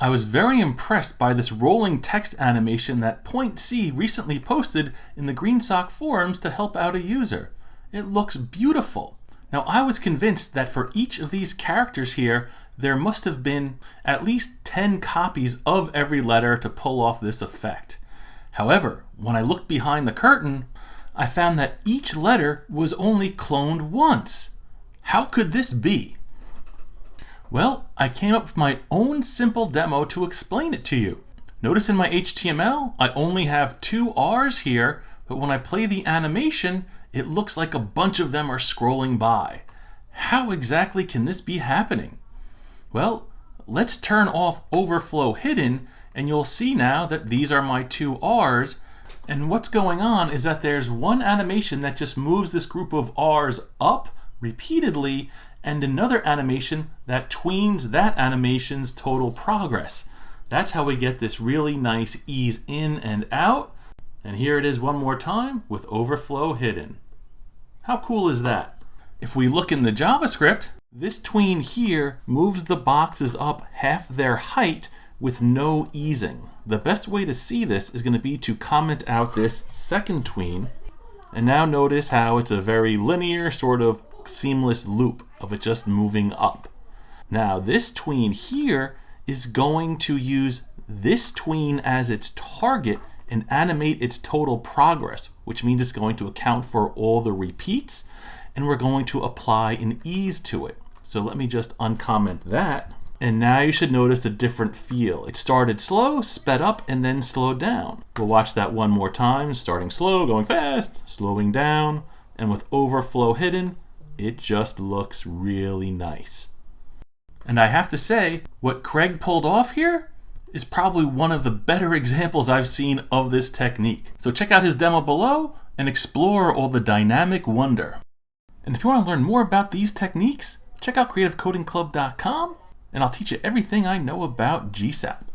I was very impressed by this rolling text animation that PointC recently posted in the GreenSock forums to help out a user. It looks beautiful. Now, I was convinced that for each of these characters here, there must have been at least 10 copies of every letter to pull off this effect. However, when I looked behind the curtain, I found that each letter was only cloned once. How could this be? Well, I came up with my own simple demo to explain it to you. Notice in my HTML, I only have 2 R's here, but when I play the animation, it looks like a bunch of them are scrolling by. How exactly can this be happening? Well, let's turn off overflow hidden, and you'll see now that these are my 2 R's, and what's going on is that there's one animation that just moves this group of R's up repeatedly, and another animation that tweens that animation's total progress. That's how we get this really nice ease in and out. And here it is one more time with overflow hidden. How cool is that? If we look in the JavaScript, this tween here moves the boxes up half their height with no easing. The best way to see this is going to be to comment out this second tween. And now notice how it's a very linear sort of seamless loop of it just moving up. Now this tween here is going to use this tween as its target and animate its total progress, which means it's going to account for all the repeats, and we're going to apply an ease to it. So let me just uncomment that. And now you should notice a different feel. It started slow, sped up, and then slowed down. We'll watch that one more time, starting slow, going fast, slowing down, and with overflow hidden, it just looks really nice. And I have to say, what Craig pulled off here is probably one of the better examples I've seen of this technique. So check out his demo below and explore all the dynamic wonder. And if you want to learn more about these techniques, check out creativecodingclub.com, and I'll teach you everything I know about GSAP.